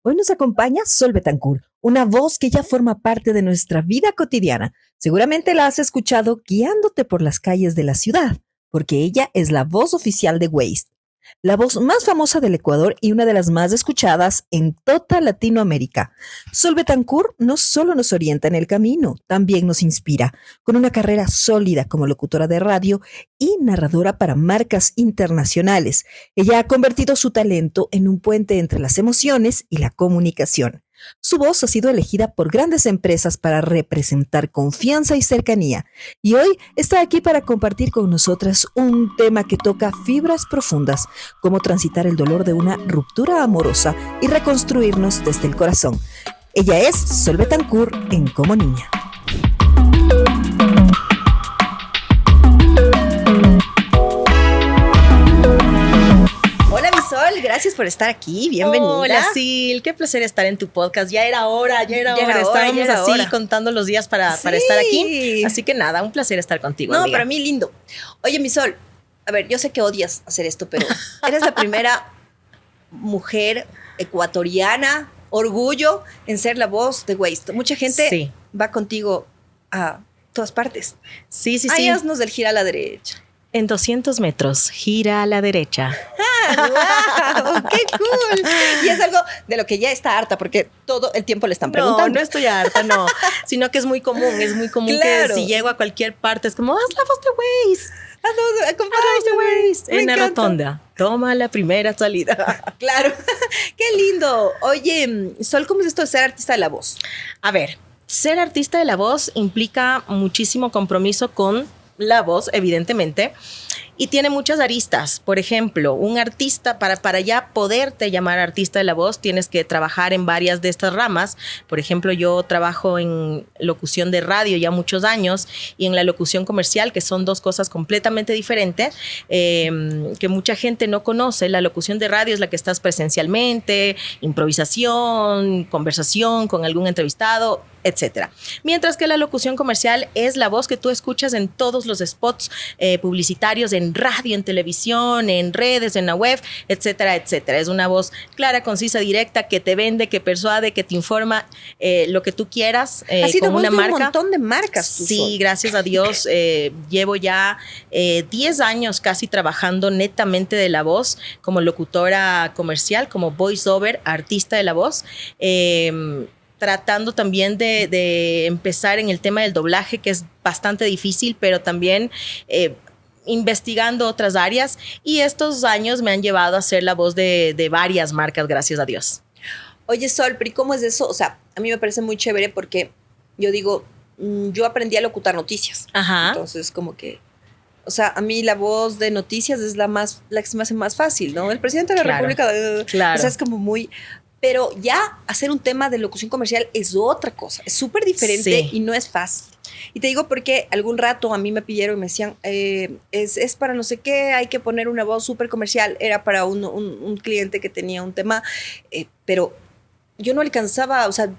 Hoy nos acompaña Sol Betancourt, una voz que ya forma parte de nuestra vida cotidiana. Seguramente la has escuchado guiándote por las calles de la ciudad, porque ella es la voz oficial de Waze, la voz más famosa del Ecuador y una de las más escuchadas en toda Latinoamérica. Sol Betancourt no solo nos orienta en el camino, también nos inspira, con una carrera sólida como locutora de radio y narradora para marcas internacionales. Ella ha convertido su talento en un puente entre las emociones y la comunicación. Su voz ha sido elegida por grandes empresas para representar confianza y cercanía, y hoy está aquí para compartir con nosotras un tema que toca fibras profundas, cómo transitar el dolor de una ruptura amorosa y reconstruirnos desde el corazón. Ella es Sol Betancourt en Como Niña. Sol, gracias por estar aquí, bienvenida. Hola Sil, qué placer estar en tu podcast. Ya era hora. Estábamos así contando los días para estar aquí. Así que nada, un placer estar contigo, amiga. Para mí lindo. Oye, mi Sol, a ver, yo sé que odias hacer esto, pero eres la primera mujer ecuatoriana, orgullo en ser la voz de Waze. Mucha gente va contigo a todas partes. Sí. Haznos del gira a la derecha. En 200 metros, gira a la derecha. ¡Wow! ¡Qué cool! Y es algo de lo que ya está harta, porque todo el tiempo le están preguntando. No estoy harta, no. Sino que es muy común claro. Que si llego a cualquier parte es como, haz la voz de Waze. Haz la voz de Waze. En la rotonda. Toma la primera salida. Claro. ¡Qué lindo! Oye, Sol, ¿cómo es esto de ser artista de la voz? A ver, ser artista de la voz implica muchísimo compromiso con la voz, evidentemente, y tiene muchas aristas. Por ejemplo, un artista, para ya poderte llamar artista de la voz, tienes que trabajar en varias de estas ramas. Por ejemplo, yo trabajo en locución de radio ya muchos años y en la locución comercial, que son dos cosas completamente diferentes, que mucha gente no conoce. La locución de radio es la que estás presencialmente, improvisación, conversación con algún entrevistado, etcétera. Mientras que la locución comercial es la voz que tú escuchas en todos los spots publicitarios, en radio, en televisión, en redes, en la web, etcétera, etcétera. Es una voz clara, concisa, directa, que te vende, que persuade, que te informa lo que tú quieras. Ha sido con una marca. Un montón de marcas. Sí, gracias a Dios. Llevo ya 10 años casi trabajando netamente de la voz como locutora comercial, como voiceover, artista de la voz. Tratando también de empezar en el tema del doblaje, que es bastante difícil, pero también investigando otras áreas. Y estos años me han llevado a ser la voz de varias marcas, gracias a Dios. Oye, Sol, pero ¿y cómo es eso? O sea, a mí me parece muy chévere porque yo digo, yo aprendí a locutar noticias. Ajá. Entonces, como que, o sea, a mí la voz de noticias es la que se me hace más fácil, ¿no? El presidente de la República, claro. O sea, es como muy... Pero ya hacer un tema de locución comercial es otra cosa, es súper diferente y no es fácil. Y te digo porque algún rato a mí me pidieron y me decían, es para no sé qué, hay que poner una voz súper comercial. Era para un cliente que tenía un tema, pero yo no alcanzaba, o sea,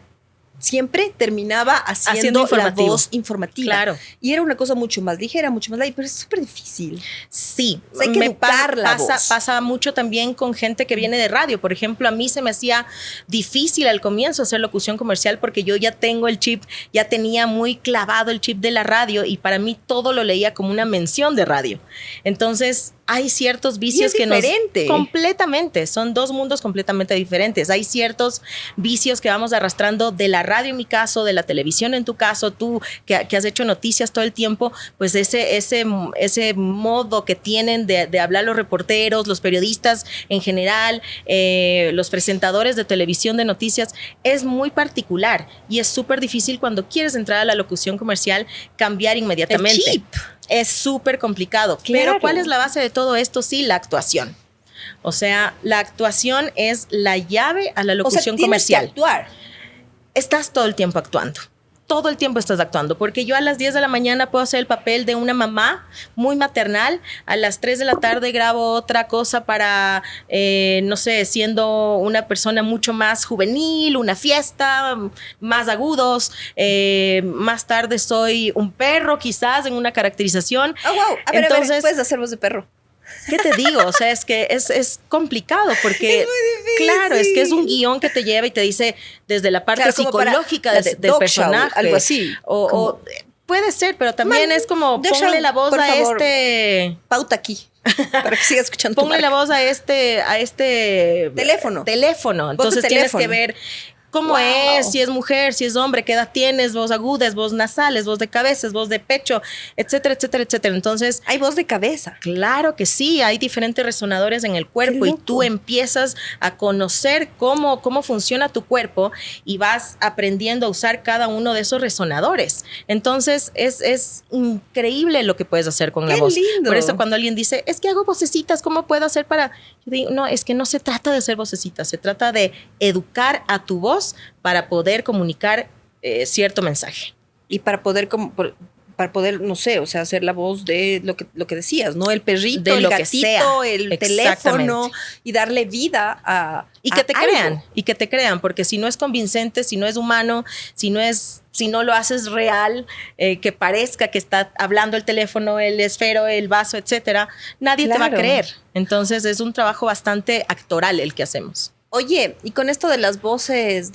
siempre terminaba haciendo la voz informativa. Claro. Y era una cosa mucho más ligera, mucho más light, pero es súper difícil. Sí. O sea, hay que educar la voz. Pasa mucho también con gente que viene de radio. Por ejemplo, a mí se me hacía difícil al comienzo hacer locución comercial porque yo ya tengo el chip, ya tenía muy clavado el chip de la radio y para mí todo lo leía como una mención de radio. Entonces... hay ciertos vicios que completamente, son dos mundos completamente diferentes. Hay ciertos vicios que vamos arrastrando de la radio en mi caso, de la televisión en tu caso, tú que has hecho noticias todo el tiempo, pues ese modo que tienen de hablar los reporteros, los periodistas en general, los presentadores de televisión de noticias, es muy particular y es súper difícil cuando quieres entrar a la locución comercial cambiar inmediatamente. El chip. Es súper complicado. Claro. Pero ¿cuál es la base de todo esto? Sí, la actuación. O sea, la actuación es la llave a la locución comercial. Tienes que actuar. Estás todo el tiempo actuando. Todo el tiempo estás actuando, porque yo a las 10 de la mañana puedo hacer el papel de una mamá muy maternal, a las 3 de la tarde grabo otra cosa para, no sé, siendo una persona mucho más juvenil, una fiesta, más agudos, más tarde soy un perro quizás en una caracterización. Oh, wow. A ver, puedes hacer voz de perro. ¿qué te digo? O sea, es que es complicado porque, Es muy difícil. claro, es que es un guión que te lleva y te dice desde la parte Claro, como para psicológica la del de Dog personaje. Show, algo así. O puede ser, pero también es como Dog ponle Show, la voz por a favor. este... Pauta aquí. Para que siga escuchando tu Ponle la marca. voz a este Teléfono. Teléfono. Voz de Entonces tienes teléfono. que ver cómo Wow. es, si es mujer, si es hombre, qué edad tienes, voz aguda, es voz nasal, es voz de cabeza, es voz de pecho, etcétera, etcétera, etcétera. Entonces, Hay voz de cabeza. claro que sí, hay diferentes resonadores en el cuerpo Qué y loco. tú empiezas a conocer cómo funciona tu cuerpo y vas aprendiendo a usar cada uno de esos resonadores. Entonces es increíble lo que puedes hacer con la Qué voz. lindo. Por eso cuando alguien dice, es que hago vocecitas, ¿cómo puedo hacer para...? Yo digo, no, es que no se trata de hacer vocecitas, se trata de educar a tu voz para poder comunicar cierto mensaje. Y para poder, para poder, no sé, o sea, hacer la voz de lo que decías, ¿no? El perrito, De el lo que gatito, sea. el Exactamente. teléfono y darle vida a Y que te algo. crean, y que te crean, porque si no es convincente, si no es humano, si no lo haces real, que parezca que está hablando el teléfono, el esfero, el vaso, etcétera, nadie te va a Claro. creer. Entonces es un trabajo bastante actoral el que hacemos. Oye, y con esto de las voces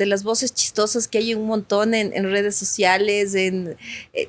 chistosas que hay un montón en redes sociales, en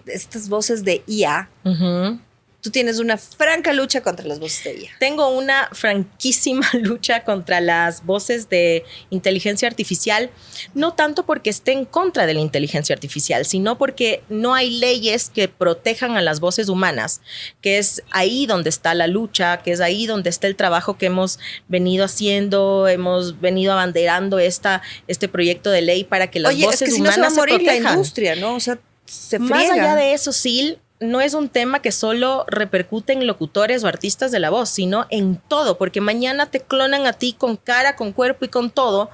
estas voces de IA, Ujú. tú tienes una franca lucha contra las voces de IA. Tengo una franquísima lucha contra las voces de inteligencia artificial, no tanto porque esté en contra de la inteligencia artificial, sino porque no hay leyes que protejan a las voces humanas, que es ahí donde está la lucha, que es ahí donde está el trabajo que hemos venido haciendo, hemos venido abanderando este proyecto de ley para que las Oye, es voces que si no humanas se va a morir la protejan. industria, ¿no? O sea, se friega. Más allá de eso, Sil, no es un tema que solo repercute en locutores o artistas de la voz, sino en todo, porque mañana te clonan a ti con cara, con cuerpo y con todo,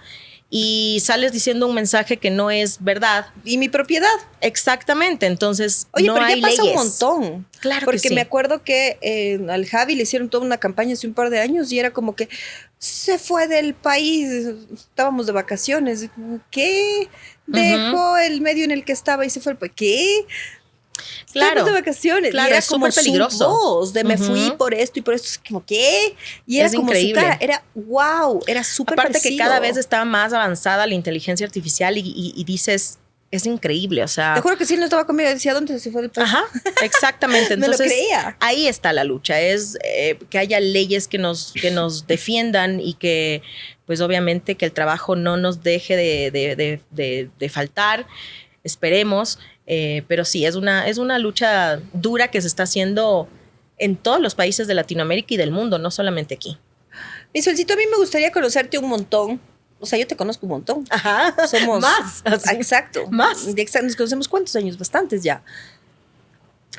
y sales diciendo un mensaje que no es verdad. Y mi propiedad. Exactamente, entonces Oye, no pero hay ya pasa leyes. un montón. Claro Porque que sí. me acuerdo que al Javi le hicieron toda una campaña hace un par de años y era como que se fue del país, estábamos de vacaciones. Y como, ¿qué? Dejó el medio en el que estaba y se fue al país. ¿Qué? Claro, Estamos de vacaciones. claro, y era es como súper peligroso. su voz de me Ujú. fui por esto y por esto. Es como, ¿qué? Y era Es como increíble. su cara. Era wow, era súper Aparte que parecido. cada vez está más avanzada la inteligencia artificial y dices, es increíble, o sea... Te juro que si él no estaba conmigo, decía, ¿dónde se fue del país? Ajá, exactamente. Me lo Entonces, creía. ahí está la lucha, es que haya leyes que nos defiendan y que, pues obviamente, que el trabajo no nos deje de faltar, esperemos, pero sí, es una lucha dura que se está haciendo en todos los países de Latinoamérica y del mundo, no solamente aquí. Mi Solcito, a mí me gustaría conocerte un montón. O sea, yo te conozco un montón. Ajá, Somos más. Exacto. Más. Nos conocemos cuántos años, bastantes ya.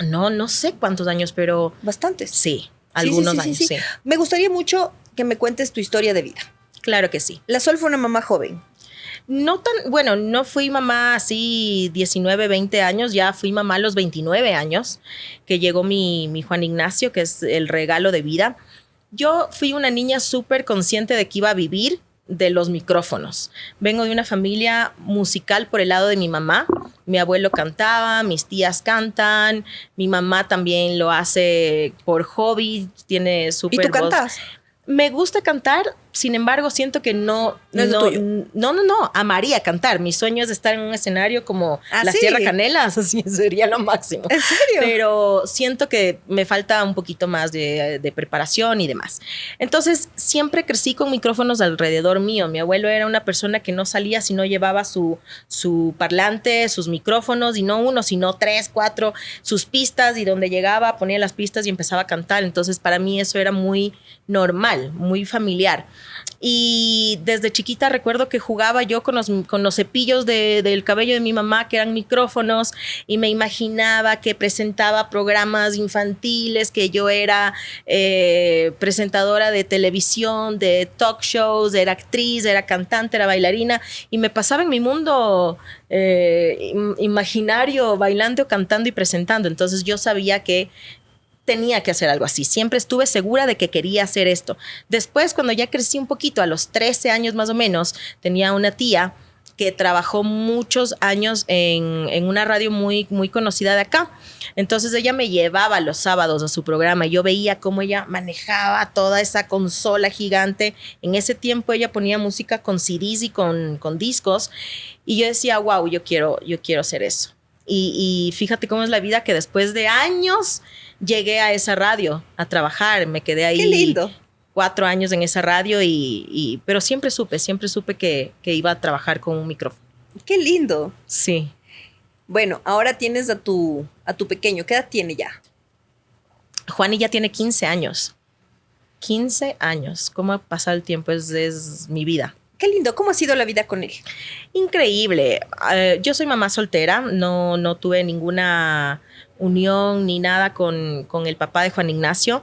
No sé cuántos años, pero Bastantes. sí, algunos años, sí. Me gustaría mucho que me cuentes tu historia de vida. Claro que sí. La Sol fue una mamá joven. No tan, bueno, no fui mamá así 19, 20 años, ya fui mamá a los 29 años, que llegó mi Juan Ignacio, que es el regalo de vida. Yo fui una niña súper consciente de que iba a vivir de los micrófonos. Vengo de una familia musical por el lado de mi mamá. Mi abuelo cantaba, mis tías cantan, mi mamá también lo hace por hobby, tiene súper ¿Y tú voz. cantas? Me gusta cantar, sin embargo, siento que no es lo tuyo. No, amaría cantar. Mi sueño es estar en un escenario como la ¿sí? Tierra Canelas, así sería lo máximo. ¿En serio? Pero siento que me falta un poquito más de preparación y demás. Entonces, siempre crecí con micrófonos alrededor mío. Mi abuelo era una persona que no salía si no llevaba su parlante, sus micrófonos, y no uno, sino 3, 4, sus pistas, y donde llegaba ponía las pistas y empezaba a cantar. Entonces, para mí eso era muy normal, muy familiar. Y desde chiquita recuerdo que jugaba yo con los cepillos del cabello de mi mamá, que eran micrófonos, y me imaginaba que presentaba programas infantiles, que yo era presentadora de televisión, de talk shows, era actriz, era cantante, era bailarina, y me pasaba en mi mundo imaginario, bailando, cantando y presentando. Entonces yo sabía que tenía que hacer algo así. Siempre estuve segura de que quería hacer esto. Después, cuando ya crecí un poquito, a los 13 años más o menos, tenía una tía que trabajó muchos años en una radio muy, muy conocida de acá. Entonces ella me llevaba los sábados a su programa y yo veía cómo ella manejaba toda esa consola gigante. En ese tiempo ella ponía música con CDs y con discos y yo decía, wow, yo quiero hacer eso. Y fíjate cómo es la vida, que después de años llegué a esa radio a trabajar, me quedé ahí. ¡Qué lindo! 4 años en esa radio, pero siempre supe que iba a trabajar con un micrófono. ¡Qué lindo! Sí. Bueno, ahora tienes a tu pequeño. ¿Qué edad tiene ya? Juani ya tiene 15 años. 15 años. ¿Cómo ha pasado el tiempo? Es mi vida. ¡Qué lindo! ¿Cómo ha sido la vida con él? Increíble. Yo soy mamá soltera. No tuve ninguna unión ni nada con el papá de Juan Ignacio.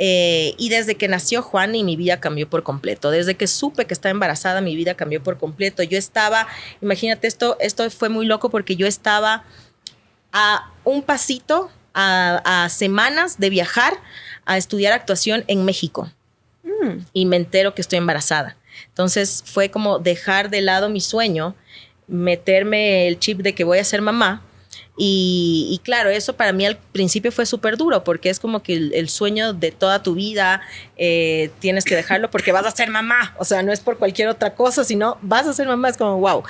Y desde que nació Juan y mi vida cambió por completo. Desde que supe que estaba embarazada, mi vida cambió por completo. Yo estaba, imagínate, esto fue muy loco porque yo estaba a un pasito, a semanas de viajar a estudiar actuación en México. Y me entero que estoy embarazada. Entonces fue como dejar de lado mi sueño, meterme el chip de que voy a ser mamá. Y claro, eso para mí al principio fue súper duro porque es como que el sueño de toda tu vida tienes que dejarlo porque vas a ser mamá. O sea, no es por cualquier otra cosa, sino vas a ser mamá. Es como wow.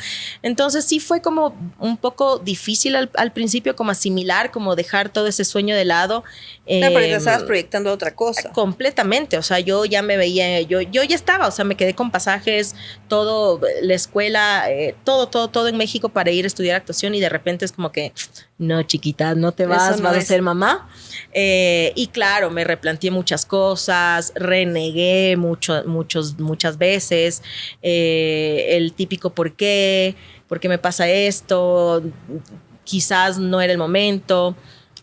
Entonces sí fue como un poco difícil al principio, como asimilar, como dejar todo ese sueño de lado. Claro, porque te estabas proyectando otra cosa. Completamente. O sea, yo ya me veía, yo ya estaba, o sea, me quedé con pasajes, todo, la escuela, todo en México para ir a estudiar actuación y de repente es como que no, chiquita, no te vas, vas a ser mamá. Y claro, me replanteé muchas cosas, renegué muchas veces. El típico ¿por qué me pasa esto? Quizás no era el momento.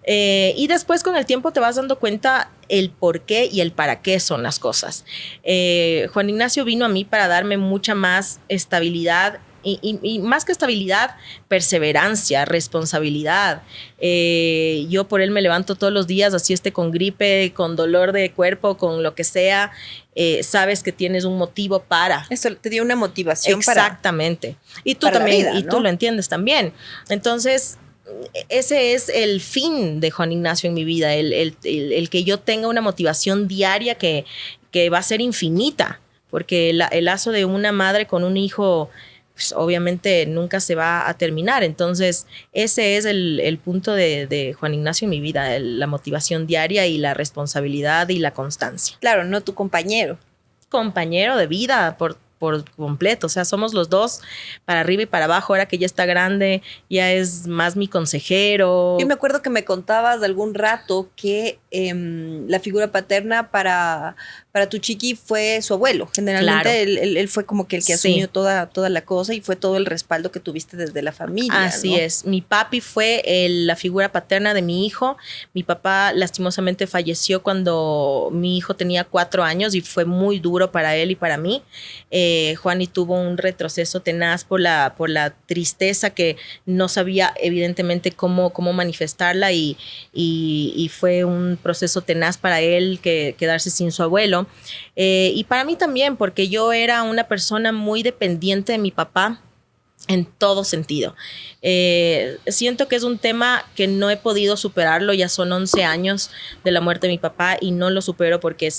Y después con el tiempo te vas dando cuenta el por qué y el para qué son las cosas. Juan Ignacio vino a mí para darme mucha más estabilidad y más que estabilidad, perseverancia, responsabilidad. Yo por él me levanto todos los días, así esté con gripe, con dolor de cuerpo, con lo que sea. Sabes que tienes un motivo para. Eso te dio una motivación. Exactamente. Y tú también, vida, ¿no? Y tú lo entiendes también. Entonces, ese es el fin de Juan Ignacio en mi vida, el que yo tenga una motivación diaria que va a ser infinita, porque el lazo de una madre con un hijo, pues, obviamente nunca se va a terminar. Entonces ese es el punto de Juan Ignacio en mi vida, la motivación diaria y la responsabilidad y la constancia. Claro, no tu compañero de vida por completo. O sea, somos los dos para arriba y para abajo. Ahora que ya está grande, ya es más mi consejero. Yo me acuerdo que me contabas de algún rato que la figura paterna para tu chiqui fue su abuelo. Generalmente claro. él fue como que el que asumió toda la cosa y fue todo el respaldo que tuviste desde la familia. Así ¿no? es. Mi papi fue la figura paterna de mi hijo. Mi papá lastimosamente falleció cuando mi hijo tenía 4 años y fue muy duro para él y para mí. Juani tuvo un retroceso tenaz por la tristeza que no sabía evidentemente cómo manifestarla y fue un proceso tenaz para él quedarse sin su abuelo. Y para mí también, porque yo era una persona muy dependiente de mi papá en todo sentido. Siento que es un tema que no he podido superarlo. Ya son 11 años de la muerte de mi papá y no lo supero porque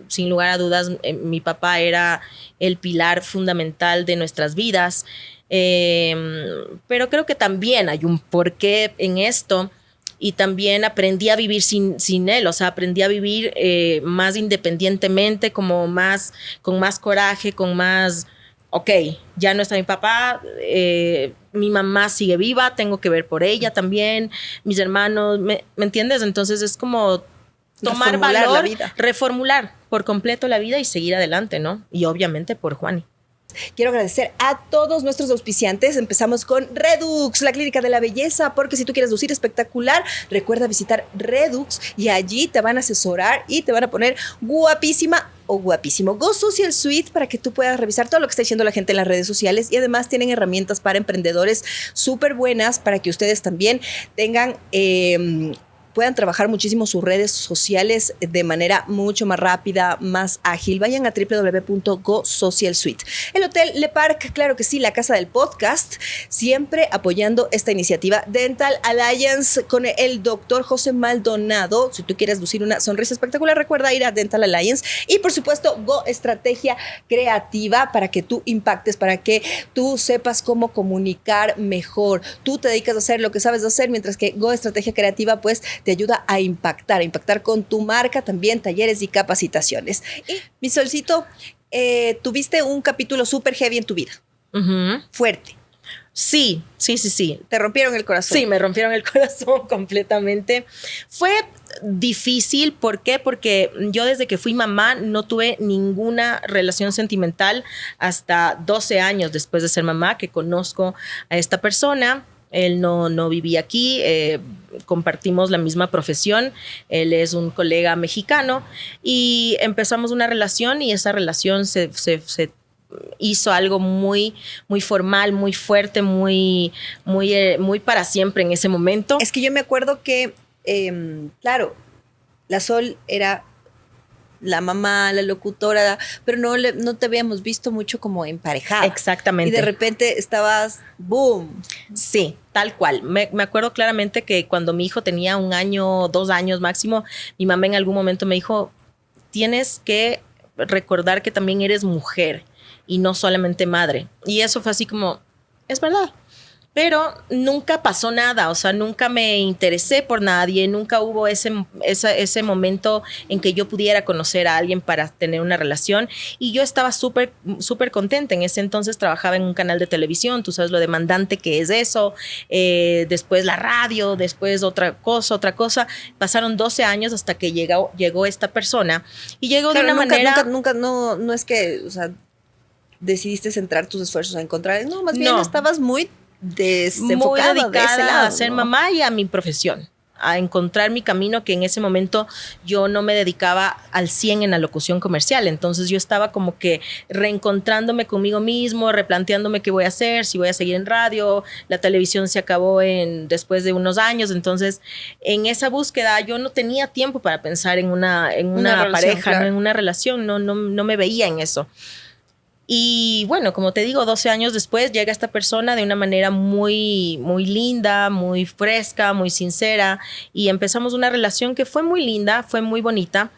sin lugar a dudas mi papá era el pilar fundamental de nuestras vidas. Pero creo que también hay un porqué en esto. Y también aprendí a vivir sin él, o sea, aprendí a vivir más independientemente, con más coraje, con más, ok, ya no está mi papá, mi mamá sigue viva, tengo que ver por ella también, mis hermanos, ¿me entiendes? Entonces es como tomar valor, reformular por completo la vida y seguir adelante, ¿no? Y obviamente por Juani. Quiero agradecer a todos nuestros auspiciantes. Empezamos con Redux, la clínica de la belleza, porque si tú quieres lucir espectacular, recuerda visitar Redux y allí te van a asesorar y te van a poner guapísima o guapísimo. Go Social Suite para que tú puedas revisar todo lo que está diciendo la gente en las redes sociales y además tienen herramientas para emprendedores súper buenas para que ustedes también tengan puedan trabajar muchísimo sus redes sociales de manera mucho más rápida, más ágil. Vayan a www.go Social Suite. El Hotel Le Parc, claro que sí, la casa del podcast, siempre apoyando esta iniciativa Dental Alliance con el doctor José Maldonado. Si tú quieres lucir una sonrisa espectacular, recuerda ir a Dental Alliance. Y por supuesto, Go Estrategia Creativa, para que tú impactes, para que tú sepas cómo comunicar mejor. Tú te dedicas a hacer lo que sabes hacer, mientras que Go Estrategia Creativa pues te ayuda a impactar con tu marca, también talleres y capacitaciones. Y mi Solcito, tuviste un capítulo súper heavy en tu vida. Fuerte. Sí. Te rompieron el corazón. Sí, me rompieron el corazón completamente. Fue difícil, ¿por qué? Porque yo desde que fui mamá no tuve ninguna relación sentimental hasta 12 años después de ser mamá, que conozco a esta persona. Él no vivía aquí, compartimos la misma profesión, él es un colega mexicano y empezamos una relación y esa relación se hizo algo muy, muy formal, muy fuerte, muy para siempre en ese momento. Es que yo me acuerdo que, claro, la Sol era la mamá, la locutora, pero no te habíamos visto mucho como emparejada. Exactamente. Y de repente estabas, ¡boom! Sí, tal cual. Me acuerdo claramente que cuando mi hijo tenía 1 año, 2 años máximo, mi mamá en algún momento me dijo, tienes que recordar que también eres mujer y no solamente madre. Y eso fue así como, es verdad. Pero nunca pasó nada, o sea, nunca me interesé por nadie, nunca hubo ese momento en que yo pudiera conocer a alguien para tener una relación y yo estaba súper contenta. En ese entonces trabajaba en un canal de televisión, tú sabes lo demandante que es eso, después la radio, después otra cosa. Pasaron 12 años hasta que llegó esta persona y llegó de una manera... Nunca, no es que, o sea, decidiste centrar tus esfuerzos a encontrar, no, más bien estabas muy desenfocada, muy dedicada de ese lado, a ser ¿no? mamá y a mi profesión, a encontrar mi camino, que en ese momento yo no me dedicaba al 100 en la locución comercial. Entonces yo estaba como que reencontrándome conmigo mismo, replanteándome qué voy a hacer, si voy a seguir en radio. La televisión se acabó después de unos años. Entonces en esa búsqueda yo no tenía tiempo para pensar en una pareja, claro, ¿no? En una relación, no me veía en eso. Y bueno, como te digo, 12 años después llega esta persona de una manera muy, muy linda, muy fresca, muy sincera y empezamos una relación que fue muy linda, fue muy bonita.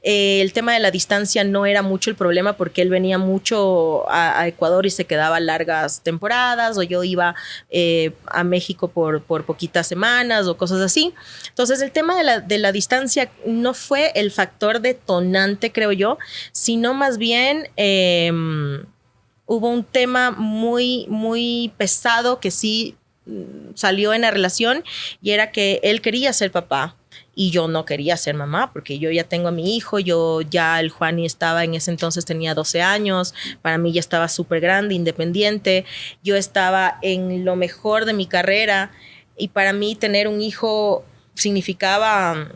El tema de la distancia no era mucho el problema porque él venía mucho a Ecuador y se quedaba largas temporadas, o yo iba a México por poquitas semanas o cosas así. Entonces el tema de la distancia no fue el factor detonante, creo yo, sino más bien hubo un tema muy, muy pesado que sí salió en la relación y era que él quería ser papá. Y yo no quería ser mamá porque yo ya tengo a mi hijo, el Juani estaba en ese entonces, tenía 12 años, para mí ya estaba súper grande, independiente, yo estaba en lo mejor de mi carrera y para mí tener un hijo significaba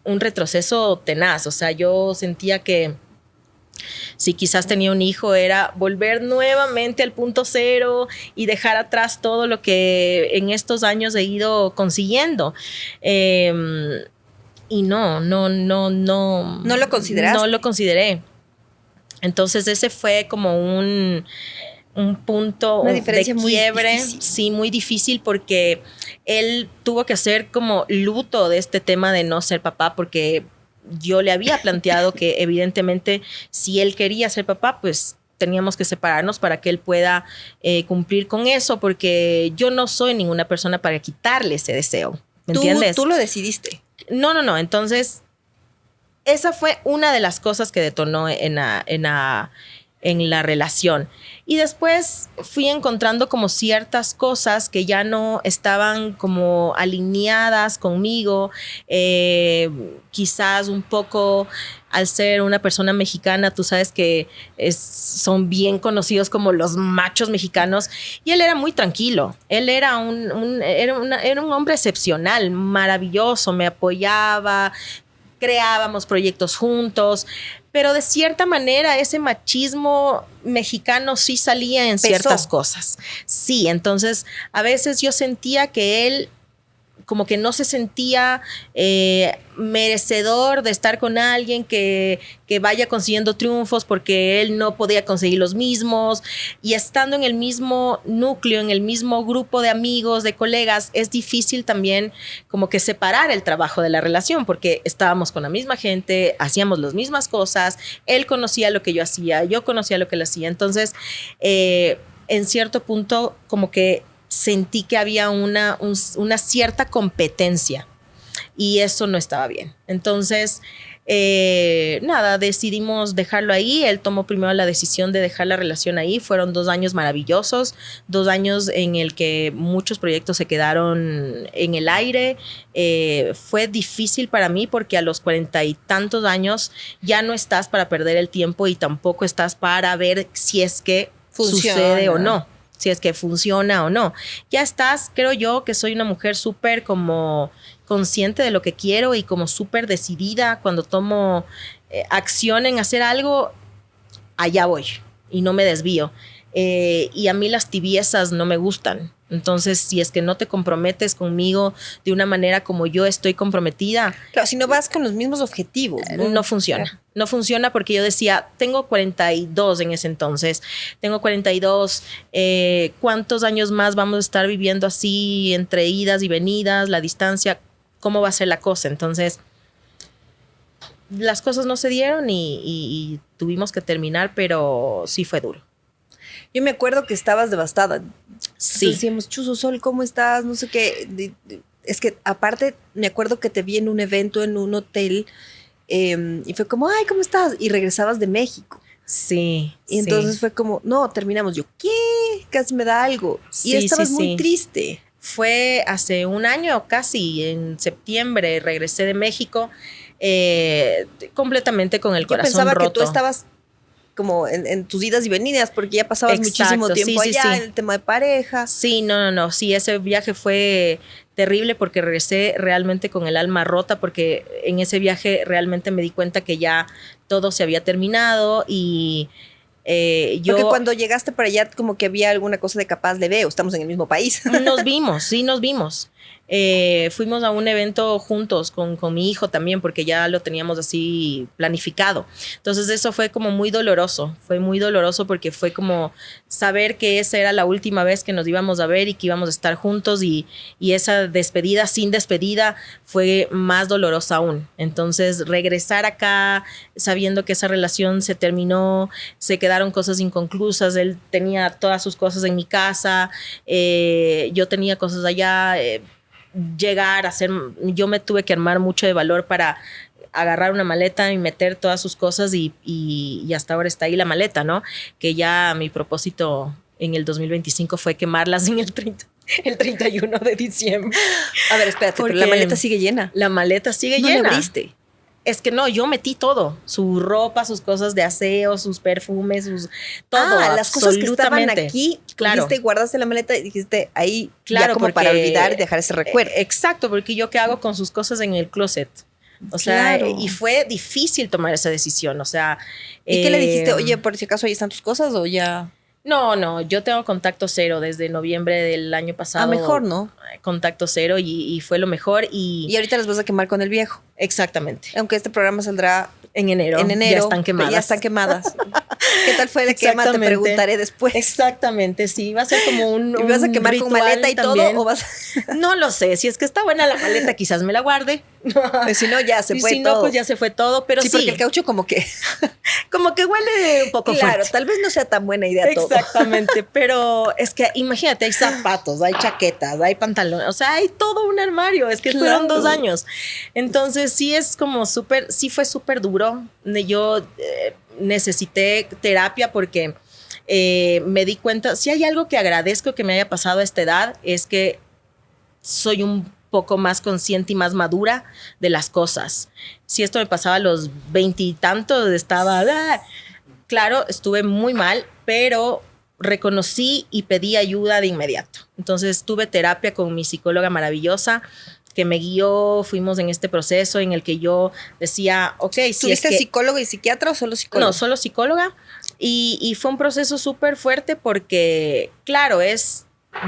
un retroceso tenaz, o sea, yo sentía que si quizás tenía un hijo era volver nuevamente al punto cero y dejar atrás todo lo que en estos años he ido consiguiendo. Y no lo consideraste. No lo consideré. Entonces ese fue como un punto de quiebre, sí, muy difícil porque él tuvo que hacer como luto de este tema de no ser papá porque yo le había planteado que evidentemente si él quería ser papá, pues teníamos que separarnos para que él pueda cumplir con eso porque yo no soy ninguna persona para quitarle ese deseo. ¿Me entiendes? Tú lo decidiste. No. Entonces, esa fue una de las cosas que detonó en la relación. Y después fui encontrando como ciertas cosas que ya no estaban como alineadas conmigo. Quizás un poco al ser una persona mexicana, tú sabes que son bien conocidos como los machos mexicanos. Y él era muy tranquilo. Él era era un hombre excepcional, maravilloso, me apoyaba, creábamos proyectos juntos, pero de cierta manera ese machismo mexicano sí salía en ciertas cosas. Sí, entonces a veces yo sentía que él como que no se sentía merecedor de estar con alguien que vaya consiguiendo triunfos porque él no podía conseguir los mismos, y estando en el mismo núcleo, en el mismo grupo de amigos, de colegas, es difícil también como que separar el trabajo de la relación, porque estábamos con la misma gente, hacíamos las mismas cosas, él conocía lo que yo hacía, yo conocía lo que él hacía, entonces en cierto punto como que sentí que había una cierta competencia y eso no estaba bien. Entonces, nada, decidimos dejarlo ahí. Él tomó primero la decisión de dejar la relación ahí. Fueron 2 años maravillosos, 2 años en el que muchos proyectos se quedaron en el aire. Fue difícil para mí porque a los 40 y tantos años ya no estás para perder el tiempo y tampoco estás para ver si es que sucede o no, si es que funciona o no. Ya estás, creo yo, que soy una mujer súper como consciente de lo que quiero y como súper decidida. Cuando tomo acción en hacer algo, allá voy y no me desvío. Y a mí las tibiezas no me gustan. Entonces, si es que no te comprometes conmigo de una manera como yo estoy comprometida. Claro, si no vas con los mismos objetivos. No funciona. Claro. No funciona porque yo decía, tengo 42 en ese entonces. Tengo 42. ¿Cuántos años más vamos a estar viviendo así entre idas y venidas, la distancia? ¿Cómo va a ser la cosa? Entonces, las cosas no se dieron y tuvimos que terminar, pero sí fue duro. Yo me acuerdo que estabas devastada. Sí. Decíamos, Chuzo Sol, ¿cómo estás? No sé qué. Es que aparte me acuerdo que te vi en un evento en un hotel y fue como, ay, ¿cómo estás? Y regresabas de México. Sí. Y entonces fue como, no, terminamos. Yo, ¿qué? Casi me da algo. Sí, y estabas muy triste. Fue hace un año casi, en septiembre, regresé de México completamente con el corazón roto. Yo pensaba que tú estabas como en tus idas y venidas, porque ya pasabas muchísimo tiempo allá, en el tema de pareja. Sí, no. Sí, ese viaje fue terrible porque regresé realmente con el alma rota, porque en ese viaje realmente me di cuenta que ya todo se había terminado y porque cuando llegaste para allá como que había alguna cosa de capaz le veo, estamos en el mismo país. Nos vimos. Fuimos a un evento juntos con mi hijo también, porque ya lo teníamos así planificado. Entonces eso fue como muy doloroso porque fue como saber que esa era la última vez que nos íbamos a ver y que íbamos a estar juntos, y esa despedida sin despedida fue más dolorosa aún. Entonces regresar acá sabiendo que esa relación se terminó, se quedaron cosas inconclusas, él tenía todas sus cosas en mi casa, yo tenía cosas allá, yo me tuve que armar mucho de valor para agarrar una maleta y meter todas sus cosas y hasta ahora está ahí la maleta, ¿no? Que ya mi propósito en el 2025 fue quemarlas en el 31 de diciembre. A ver, espérate, pero la maleta sigue llena. La maleta sigue llena. ¿No la abriste? Es que no, yo metí todo, su ropa, sus cosas de aseo, sus perfumes, todo. Las cosas que estaban aquí, claro. Guardaste la maleta y dijiste ahí, claro, ya como porque, para olvidar y dejar ese recuerdo. Exacto, porque yo qué hago con sus cosas en el closet. O sea, y fue difícil tomar esa decisión, o sea. ¿Y qué le dijiste? Oye, por si acaso ahí están tus cosas o ya. No, yo tengo contacto cero desde noviembre del año pasado. Mejor, ¿no? Contacto cero y fue lo mejor. Y ahorita las vas a quemar con el viejo. Exactamente. Aunque este programa saldrá en enero. Ya están quemadas. ¿Qué tal fue la quema? Te preguntaré después. Exactamente, sí. Va a ser como un ¿Y vas a quemar con maleta y también. todo? ¿O vas No lo sé. Si es que está buena la maleta, quizás me la guarde. Pues si no, ya se fue todo. Si no, pues ya se fue todo. Pero sí. Porque el caucho como que huele un poco fuerte. Claro, tal vez no sea tan buena idea todo. Exactamente. Pero es que imagínate, hay zapatos, hay chaquetas, hay pantalones. O sea, hay todo un armario. Es que fueron 2 años. Entonces sí es como sí fue súper duro. Yo necesité terapia porque me di cuenta, si hay algo que agradezco que me haya pasado a esta edad, es que soy un poco más consciente y más madura de las cosas. Si esto me pasaba a los 20 y tantos, claro, estuve muy mal, pero reconocí y pedí ayuda de inmediato. Entonces tuve terapia con mi psicóloga maravillosa, que me guió, fuimos en este proceso en el que yo decía, ok, si ¿Tuviste psicólogo y psiquiatra o solo psicóloga? No, solo psicóloga, y fue un proceso súper fuerte porque, claro,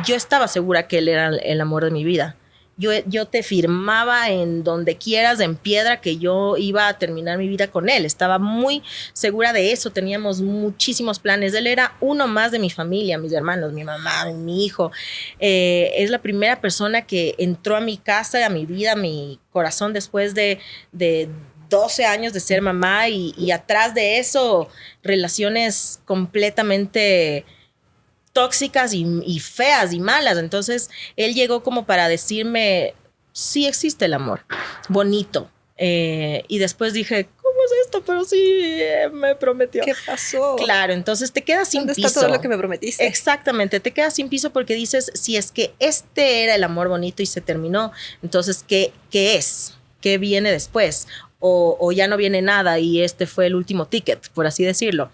yo estaba segura que él era el amor de mi vida, yo te firmaba en donde quieras, en piedra, que yo iba a terminar mi vida con él. Estaba muy segura de eso. Teníamos muchísimos planes. Él era uno más de mi familia, mis hermanos, mi mamá, mi hijo. Es la primera persona que entró a mi casa, a mi vida, a mi corazón después de 12 años de ser mamá y atrás de eso, relaciones completamente tóxicas y feas y malas. Entonces, él llegó como para decirme, sí existe el amor, bonito. Y después dije, ¿cómo es esto? Pero sí, me prometió. ¿Qué pasó? Claro, entonces te quedas sin piso. ¿Dónde está todo lo que me prometiste? Exactamente, te quedas sin piso porque dices, si es que este era el amor bonito y se terminó, entonces, ¿qué es? ¿Qué viene después? O ya no viene nada y este fue el último ticket, por así decirlo.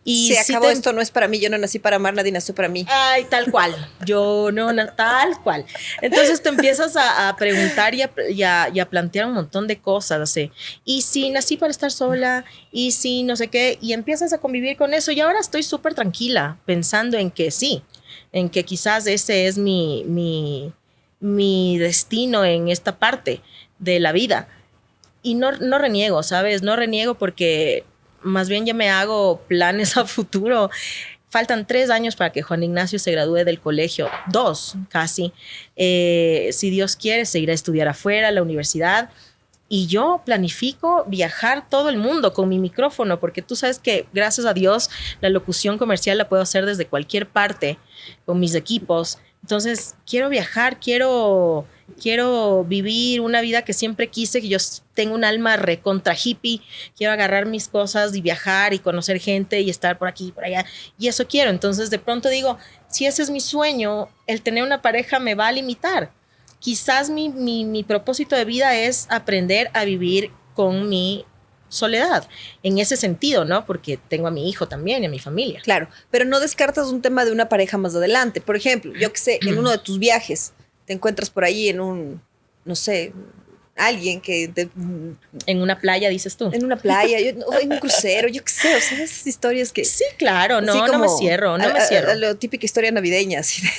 Y se acabó, esto no es para mí, yo no nací para amar, nadie nació para mí. Ay, tal cual, yo no, tal cual. Entonces te empiezas a preguntar y a plantear un montón de cosas, así. Y si nací para estar sola, y si no sé qué, y empiezas a convivir con eso, y ahora estoy súper tranquila, pensando en que sí, en que quizás ese es mi destino en esta parte de la vida. Y no reniego, ¿sabes? No reniego porque más bien ya me hago planes a futuro. Faltan 3 años para que Juan Ignacio se gradúe del colegio, 2 casi. Si Dios quiere, se irá a estudiar afuera, a la universidad. Y yo planifico viajar todo el mundo con mi micrófono, porque tú sabes que, gracias a Dios, la locución comercial la puedo hacer desde cualquier parte con mis equipos. Entonces, quiero viajar, quiero vivir una vida que siempre quise, que yo tengo un alma recontra hippie, quiero agarrar mis cosas y viajar y conocer gente y estar por aquí y por allá, y eso quiero. Entonces, de pronto digo, si ese es mi sueño, el tener una pareja me va a limitar. Quizás mi propósito de vida es aprender a vivir con mi soledad, en ese sentido, ¿no? Porque tengo a mi hijo también y a mi familia. Claro, pero no descartas un tema de una pareja más adelante. Por ejemplo, yo que sé, en uno de tus viajes te encuentras por ahí en un, no sé, alguien que... En una playa, dices tú. En una playa, o en un crucero, yo qué sé, o sea, esas historias que... Sí, claro, no me cierro, no me cierro. La típica historia navideña, así de...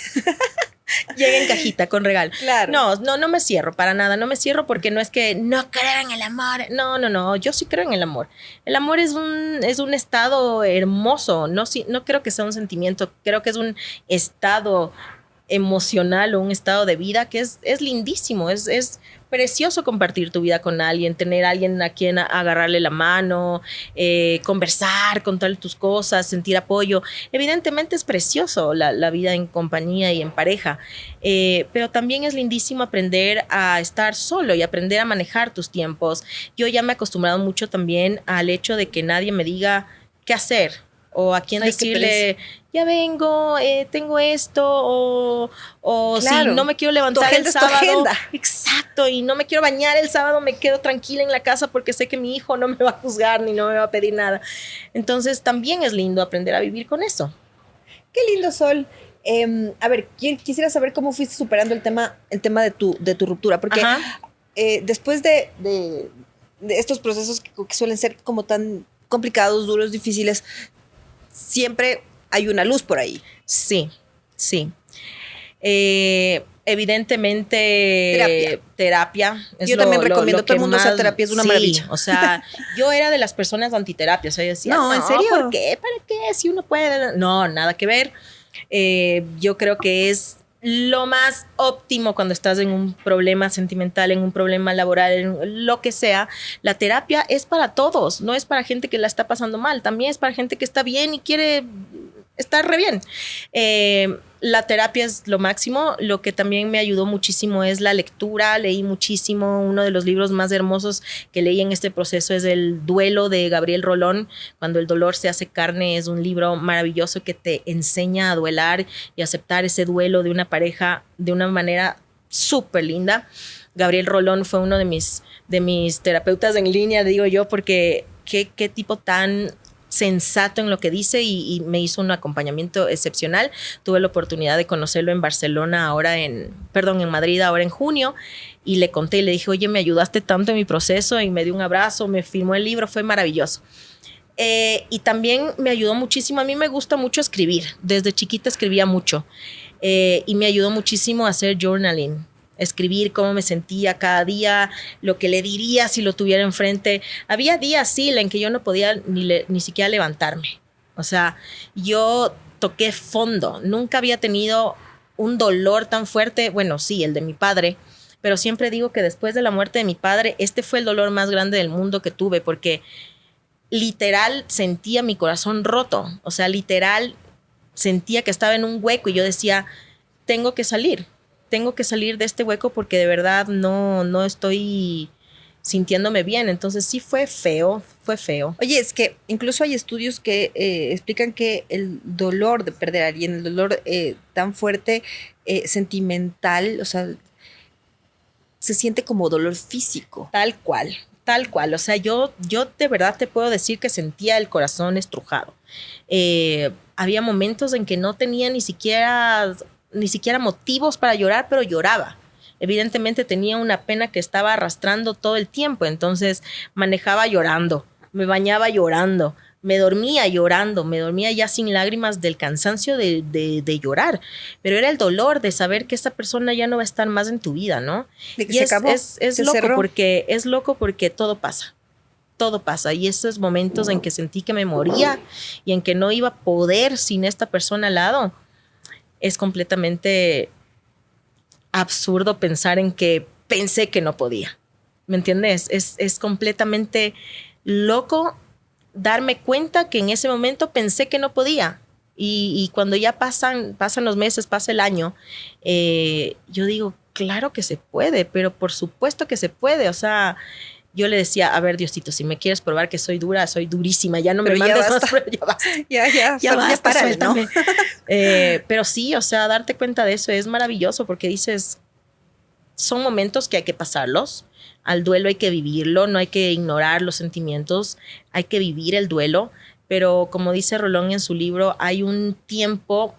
Llega en cajita con regalo. Claro. No me cierro para nada. No me cierro porque no es que no creo en el amor. No. Yo sí creo en el amor. El amor es un estado hermoso. No creo que sea un sentimiento. Creo que es un estado emocional o un estado de vida que es lindísimo. Es precioso compartir tu vida con alguien, tener a alguien a quien agarrarle la mano, conversar, contarle tus cosas, sentir apoyo. Evidentemente es precioso la vida en compañía y en pareja, pero también es lindísimo aprender a estar solo y aprender a manejar tus tiempos. Yo ya me he acostumbrado mucho también al hecho de que nadie me diga qué hacer o a quién decirle, ya vengo, tengo esto, o claro, si no me quiero levantar el sábado. Tu agenda. Exacto, y no me quiero bañar el sábado, me quedo tranquila en la casa porque sé que mi hijo no me va a juzgar ni no me va a pedir nada. Entonces también es lindo aprender a vivir con eso. Qué lindo, Sol. A ver, quisiera saber cómo fuiste superando el tema de tu ruptura, porque después de estos procesos que suelen ser como tan complicados, duros, difíciles, siempre hay una luz por ahí. Sí. Evidentemente, terapia. Yo también recomiendo, todo el mundo hacer terapia, es una maravilla. O sea, yo era de las personas antiterapias. O sea, yo decía, no, ¿en serio? ¿Por qué? ¿Para qué? Si uno puede. No, nada que ver. Yo creo que es lo más óptimo cuando estás en un problema sentimental, en un problema laboral, en lo que sea. La terapia es para todos, no es para gente que la está pasando mal, también es para gente que está bien y quiere estar re bien. La terapia es lo máximo. Lo que también me ayudó muchísimo es la lectura. Leí muchísimo. Uno de los libros más hermosos que leí en este proceso es El duelo de Gabriel Rolón. Cuando el dolor se hace carne, es un libro maravilloso que te enseña a duelar y aceptar ese duelo de una pareja de una manera súper linda. Gabriel Rolón fue uno de mis terapeutas en línea, digo yo, porque qué tipo tan sensato en lo que dice y me hizo un acompañamiento excepcional. Tuve la oportunidad de conocerlo en Barcelona en Madrid ahora en junio, y le conté y le dije, oye, me ayudaste tanto en mi proceso, y me dio un abrazo, me firmó el libro, fue maravilloso. Y también me ayudó muchísimo. A mí me gusta mucho escribir, desde chiquita escribía mucho, y me ayudó muchísimo a hacer journaling. escribir cómo me sentía cada día, lo que le diría si lo tuviera enfrente. Había días, sí, en que yo no podía ni siquiera levantarme. O sea, yo toqué fondo. Nunca había tenido un dolor tan fuerte. Bueno, sí, el de mi padre. Pero siempre digo que después de la muerte de mi padre, este fue el dolor más grande del mundo que tuve, porque literal sentía mi corazón roto. O sea, literal sentía que estaba en un hueco y yo decía, tengo que salir de este hueco porque de verdad no estoy sintiéndome bien. Entonces sí fue feo. Oye, es que incluso hay estudios que explican que el dolor de perder a alguien, el dolor tan fuerte, sentimental, o sea, se siente como dolor físico. Tal cual. O sea, yo de verdad te puedo decir que sentía el corazón estrujado. Había momentos en que no tenía ni siquiera motivos para llorar, pero lloraba. Evidentemente tenía una pena que estaba arrastrando todo el tiempo, entonces manejaba llorando, me bañaba llorando, me dormía llorando, me dormía ya sin lágrimas del cansancio de llorar, pero era el dolor de saber que esa persona ya no va a estar más en tu vida, ¿no? De que se acabó, es loco porque todo pasa y esos momentos en que sentí que me moría y en que no iba a poder sin esta persona al lado, es completamente absurdo pensar en que pensé que no podía. ¿Me entiendes? Es completamente loco darme cuenta que en ese momento pensé que no podía. Y cuando ya pasan los meses, pasa el año, yo digo, claro que se puede, pero por supuesto que se puede. O sea, yo le decía, a ver, Diosito, si me quieres probar que soy dura, soy durísima, ya no me mandes más pruebas, ya basta. Ya basta, suéltame. ¿no? Pero sí, o sea, darte cuenta de eso es maravilloso porque dices, son momentos que hay que pasarlos. Al duelo hay que vivirlo, no hay que ignorar los sentimientos, hay que vivir el duelo. Pero como dice Rolón en su libro, hay un tiempo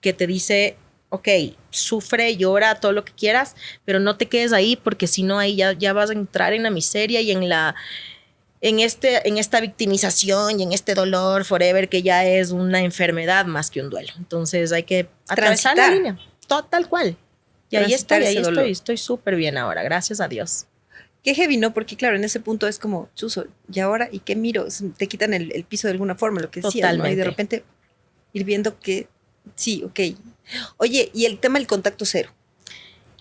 que te dice, ok, sufre, llora, todo lo que quieras, pero no te quedes ahí porque si no ahí ya vas a entrar en la miseria y en esta victimización y en este dolor forever que ya es una enfermedad más que un duelo. Entonces hay que atravesar la línea, tal cual. Y ahí estoy súper bien ahora, gracias a Dios. Qué heavy, ¿no? Porque claro, en ese punto es como, chuzo, ¿y ahora? ¿Y qué miro? Te quitan el piso de alguna forma, lo que decías, ¿no? Y de repente ir viendo que sí, ok. Oye, y el tema del contacto cero.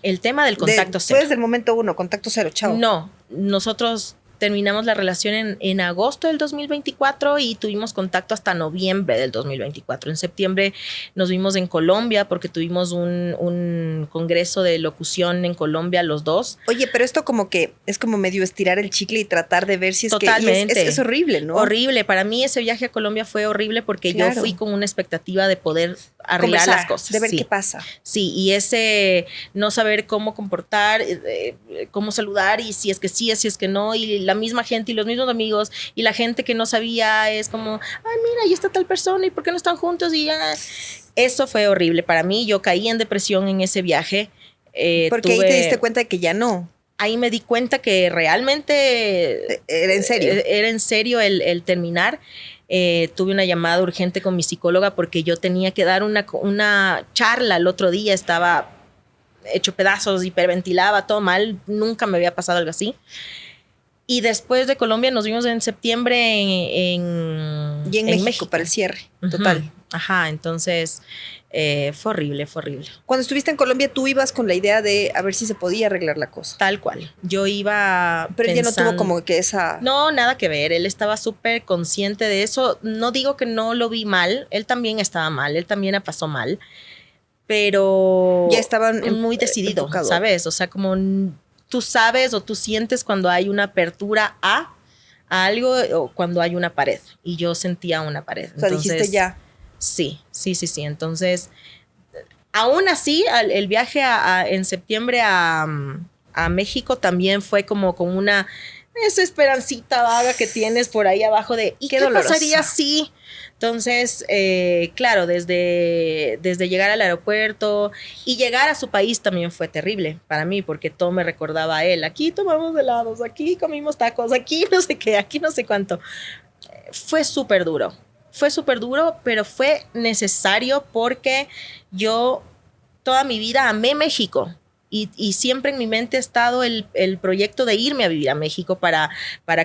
El tema del contacto cero. Después del momento 1, contacto cero, chao. No, nosotros terminamos la relación en agosto del 2024 y tuvimos contacto hasta noviembre del 2024. En septiembre nos vimos en Colombia porque tuvimos un congreso de locución en Colombia los dos. Oye, pero esto como que es como medio estirar el chicle y tratar de ver si es Totalmente. que es horrible, ¿no? Horrible. Para mí ese viaje a Colombia fue horrible porque yo fui con una expectativa de poder arreglar las cosas. De ver qué pasa. Sí, y ese no saber cómo comportar, cómo saludar y si es que sí, si es que no, y la misma gente y los mismos amigos y la gente que no sabía es como, ay, mira, ahí está tal persona y ¿por qué no están juntos? Y eso fue horrible para mí. Yo caí en depresión en ese viaje. Porque ahí te diste cuenta de que ya no. Ahí me di cuenta que realmente era en serio. Era en serio el terminar. Tuve una llamada urgente con mi psicóloga porque yo tenía que dar una charla el otro día. Estaba hecho pedazos, hiperventilaba, todo mal. Nunca me había pasado algo así. Y después de Colombia nos vimos en septiembre en México para el cierre, total. Ajá, entonces fue horrible. Cuando estuviste en Colombia, tú ibas con la idea de a ver si se podía arreglar la cosa. Tal cual. Yo iba Pero él ya no tuvo como que esa... No, nada que ver. Él estaba súper consciente de eso. No digo que no lo vi mal. Él también estaba mal. Él también la pasó mal. Pero... Ya estaban muy decidido, enfocado. ¿sabes? O sea, como... Tú sabes o tú sientes cuando hay una apertura a algo o cuando hay una pared. Y yo sentía una pared. O sea, entonces, dijiste ya. Sí. Entonces, aún así, el viaje en septiembre a México también fue como con esa esperancita vaga que tienes por ahí abajo de ¿y qué pasaría si? Entonces, claro, desde llegar al aeropuerto y llegar a su país también fue terrible para mí porque todo me recordaba a él. Aquí tomamos helados, aquí comimos tacos, aquí no sé qué, aquí no sé cuánto. Fue súper duro, pero fue necesario porque yo toda mi vida amé México. Y siempre en mi mente ha estado el proyecto de irme a vivir a México para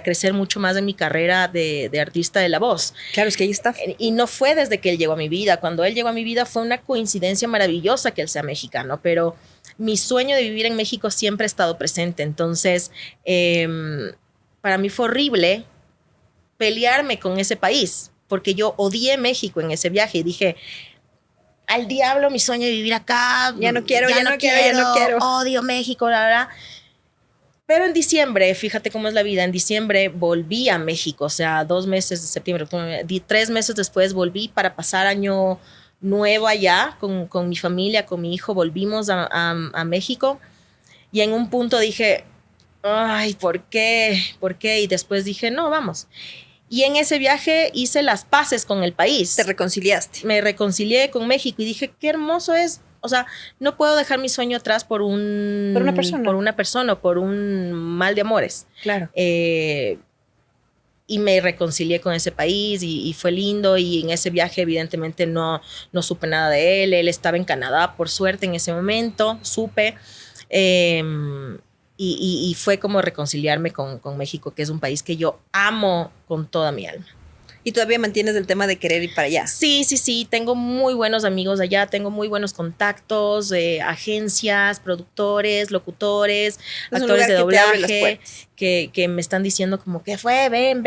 crecer mucho más en mi carrera de artista de la voz. Claro, es que ahí está. Y no fue desde que él llegó a mi vida. Cuando él llegó a mi vida fue una coincidencia maravillosa que él sea mexicano, pero mi sueño de vivir en México siempre ha estado presente. Entonces, para mí fue horrible pelearme con ese país, porque yo odié México en ese viaje y dije, al diablo mi sueño de vivir acá, Ya no quiero, odio México, la verdad. Pero en diciembre, fíjate cómo es la vida, en diciembre volví a México, o sea, 2 meses de septiembre, 3 meses después volví para pasar año nuevo allá con mi familia, con mi hijo, volvimos a México y en un punto dije, ay, ¿por qué? ¿Por qué? Y después dije, no, vamos. Y en ese viaje hice las paces con el país. Te reconciliaste. Me reconcilié con México y dije, qué hermoso es. O sea, no puedo dejar mi sueño atrás por una persona o por un mal de amores. Claro. Y me reconcilié con ese país y fue lindo. Y en ese viaje, evidentemente, no supe nada de él. Él estaba en Canadá, por suerte, en ese momento. Supe. Y fue como reconciliarme con México, que es un país que yo amo con toda mi alma. ¿Y todavía mantienes el tema de querer ir para allá? Sí. Tengo muy buenos amigos allá, tengo muy buenos contactos, agencias, productores, locutores, actores de doblaje que me están diciendo como que fue, ven.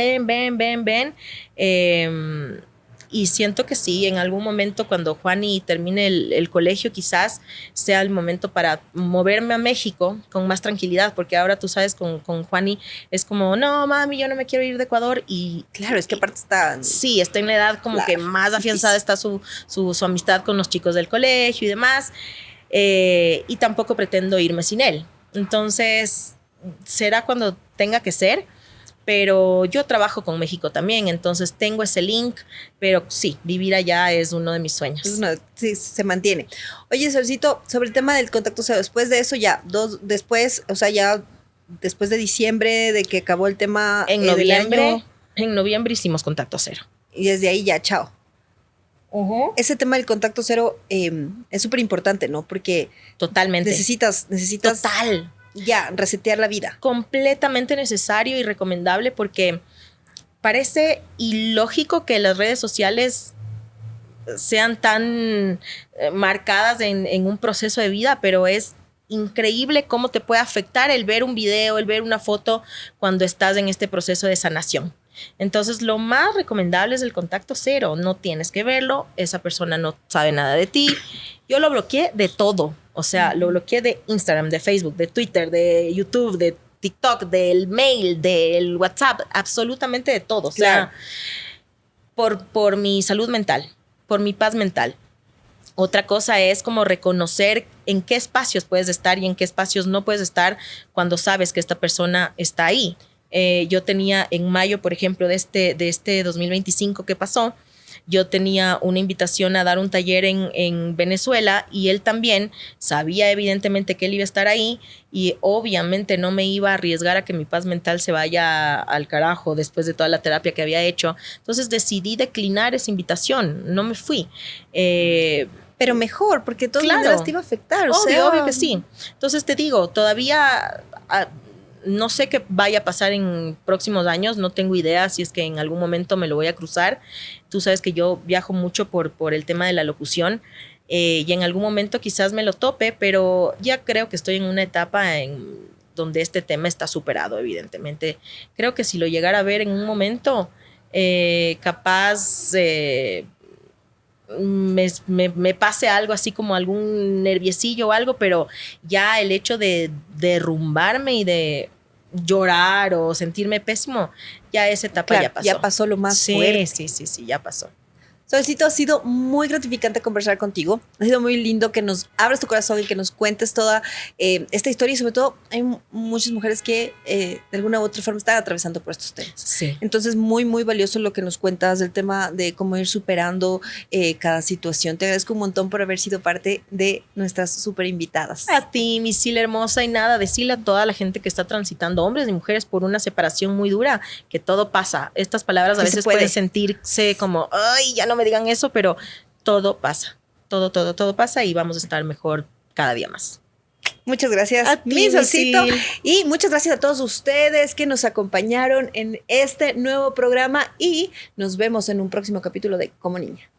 Y siento que sí, en algún momento cuando Juani termine el colegio quizás sea el momento para moverme a México con más tranquilidad, porque ahora tú sabes con Juani es como, no mami, yo no me quiero ir de Ecuador y claro, es que aparte está... Sí, está en la edad como que más afianzada está su amistad con los chicos del colegio y demás, y tampoco pretendo irme sin él. Entonces, será cuando tenga que ser. Pero yo trabajo con México también, entonces tengo ese link, pero sí, vivir allá es uno de mis sueños. Sí, se mantiene. Oye, Solcito, sobre el tema del contacto cero, después de eso ya, después de diciembre, de que acabó el tema en noviembre hicimos contacto cero. Y desde ahí ya, chao. Ese tema del contacto cero es súper importante, ¿no? Porque totalmente necesitas total ya resetear la vida. Completamente necesario y recomendable porque parece ilógico que las redes sociales sean tan marcadas en un proceso de vida, pero es increíble cómo te puede afectar el ver un video, el ver una foto cuando estás en este proceso de sanación. Entonces, lo más recomendable es el contacto cero. No tienes que verlo, esa persona no sabe nada de ti. Yo lo bloqueé de todo. O sea, lo bloqueé de Instagram, de Facebook, de Twitter, de YouTube, de TikTok, del mail, del WhatsApp, absolutamente de todo. O sea, por mi salud mental, por mi paz mental. Otra cosa es como reconocer en qué espacios puedes estar y en qué espacios no puedes estar cuando sabes que esta persona está ahí. Yo tenía en mayo, por ejemplo, de este 2025 que pasó, yo tenía una invitación a dar un taller en Venezuela y él también sabía evidentemente que él iba a estar ahí y obviamente no me iba a arriesgar a que mi paz mental se vaya al carajo después de toda la terapia que había hecho. Entonces decidí declinar esa invitación, no me fui. Pero mejor, porque de todas maneras te iba a afectar. Obvio que sí. Entonces te digo, todavía... no sé qué vaya a pasar en próximos años, no tengo idea si es que en algún momento me lo voy a cruzar. Tú sabes que yo viajo mucho por el tema de la locución y en algún momento quizás me lo tope, pero ya creo que estoy en una etapa donde este tema está superado, evidentemente. Creo que si lo llegara a ver en un momento, capaz... me pase algo así como algún nerviecillo o algo, pero ya el hecho de derrumbarme y de llorar o sentirme pésimo, ya esa etapa ya pasó. Ya pasó lo más fuerte. Sí, ya pasó. Solcito, ha sido muy gratificante conversar contigo. Ha sido muy lindo que nos abras tu corazón y que nos cuentes toda esta historia. Y sobre todo, hay muchas mujeres que de alguna u otra forma están atravesando por estos temas. Sí. Entonces, muy, muy valioso lo que nos cuentas del tema de cómo ir superando cada situación. Te agradezco un montón por haber sido parte de nuestras súper invitadas. A ti, mi Sila hermosa, y nada, decirle a toda la gente que está transitando, hombres y mujeres, por una separación muy dura, que todo pasa. Estas palabras a veces pueden sentirse como, ay, ya no me digan eso, pero todo pasa. Todo pasa y vamos a estar mejor cada día más. Muchas gracias, A ti, mi solcito. Misil. Y muchas gracias a todos ustedes que nos acompañaron en este nuevo programa y nos vemos en un próximo capítulo de Como Niña.